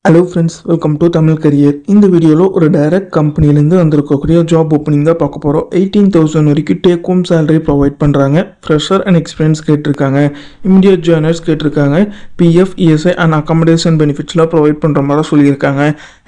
Hello friends, welcome to Tamil career. இந்த வீடியோவில் ஒரு டைரக்ட் கம்பெனிலேருந்து வந்திருக்கக்கூடிய ஜாப் ஓப்பனிங் தான் பார்க்க போகிறோம். 18,000 வரைக்கும் டேக் ஹோம் சேலரி ப்ரொவைட் பண்ணுறாங்க. ஃப்ரெஷர் அண்ட் எக்ஸ்பீரியன்ஸ் கேட்டிருக்காங்க. இமிடியட் ஜாயினர்ஸ் கேட்டிருக்காங்க. பிஎஃப், இஎஸ்ஐ அண்ட் அகாமடேஷன் பெனிஃபிட்ஸ்லாம் ப்ரொவைட் பண்ணுற மாதிரி சொல்லியிருக்காங்க.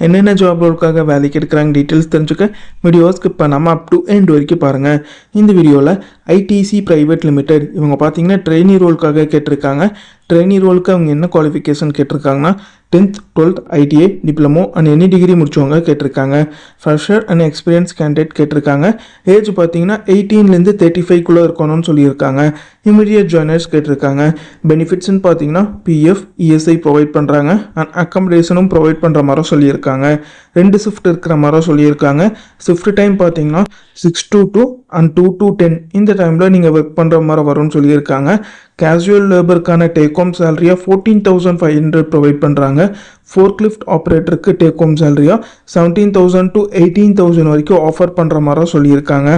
என்னென்ன ஜாப் ரோலுக்காக வேலைக்கு எடுக்கிறாங்க டீட்டெயில்ஸ் தெரிஞ்சுக்க வீடியோ ஸ்கிப் பண்ணாமல் அப் டு எண்ட் வரைக்கும் பாருங்கள். இந்த வீடியோவில் ஐடிசி பிரைவேட் லிமிடெட் இவங்க பார்த்தீங்கன்னா ட்ரெயினி ரோலுக்காக கேட்டிருக்காங்க. ட்ரெயினி ரோலுக்கு அவங்க என்ன குவாலிஃபிகேஷன் கேட்டிருக்காங்கன்னா 10th 12th ITI diploma and any degree முடிச்சவங்க கேட்டிருக்காங்க. ஃப்ரெஷர் அண்ட் எக்ஸ்பீரியன்ஸ் கேண்டிடேட் கேட்டிருக்காங்க. ஏஜ் பார்த்தீங்கன்னா 18லேருந்து 35 இருக்கணும்னு சொல்லியிருக்காங்க. இமிடியட் ஜாயினர்ஸ் கேட்டிருக்காங்க. பெனிஃபிட்ஸ்ன்னு பார்த்தீங்கன்னா பிஎஃப், இஎஸ்ஐ ப்ரொவைட் பண்ணுறாங்க அண்ட் அக்காமடேஷனும் ப்ரொவைட் பண்ணுற மாதிரி சொல்லியிருக்காங்க. 2 ஷிஃப்ட் இருக்கிற மாதிரி சொல்லியிருக்காங்க. ஷிஃப்ட் டைம் பார்த்தீங்கன்னா 6 to 2 அண்ட் 2 to 10 இந்த டைமில் நீங்கள் ஒர்க் பண்ணுற மாதிரி வரும்னு சொல்லியிருக்காங்க. கேஷுவல் லேபருக்கான டேக் ஹோம் சேலரியாக 14,500 ப்ரொவைட் பண்ணுறாங்க. ஃபோர்க்லிஃப்ட் ஆப்ரேட்டருக்கு டேக் ஹோம் சேலரியாக 17,000 to 18,000 வரைக்கும் ஆஃபர் பண்ணுற மாதிரி சொல்லியிருக்காங்க.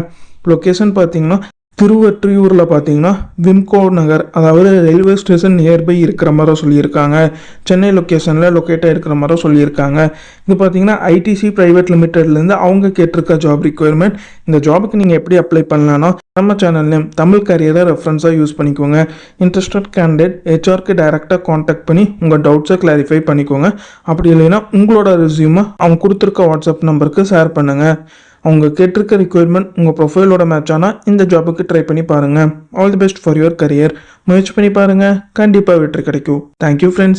லொக்கேஷன் பார்த்தீங்கன்னா திருவொற்றியூரில் பார்த்தீங்கன்னா விம்கோ நகர், அதாவது ரயில்வே ஸ்டேஷன் நியர்பை இருக்கிற மாதிரி சொல்லியிருக்காங்க. சென்னை லொக்கேஷனில் லொக்கேட்டாக இருக்கிற மாதிரி சொல்லியிருக்காங்க. இது பார்த்தீங்கன்னா ஐடிசி பிரைவேட் லிமிடெட்லேருந்து அவங்க கேட்டிருக்க ஜாப் ரிக்குவயர்மெண்ட். இந்த ஜாபுக்கு நீங்கள் எப்படி அப்ளை பண்ணலான்னா நம்ம சேனல் நேம் தமிழ் கரியரை ரெஃபரன்ஸாக யூஸ் பண்ணிக்கோங்க. இன்ட்ரெஸ்டட் கேண்டிடேட் ஹெச்ஆருக்கு டைரெக்டாக காண்டாக்ட் பண்ணி உங்கள் டவுட்ஸை கிளாரிஃபை பண்ணிக்கோங்க. அப்படி இல்லைன்னா உங்களோட ரெஸ்யூமை அவங்க கொடுத்துருக்க வாட்ஸ்அப் நம்பருக்கு ஷேர் பண்ணுங்கள். அவங்க கேட்டிருக்க ரிக்குவயர்மெண்ட் உங்கள் ப்ரொஃபைலோட மேட்ச் ஆனால் இந்த ஜாபுக்கு ட்ரை பண்ணி பாருங்கள். All the best for your career. முயற்சி பண்ணி பாருங்கள், கண்டிப்பாக வெற்றி கிடைக்கும். Thank you friends.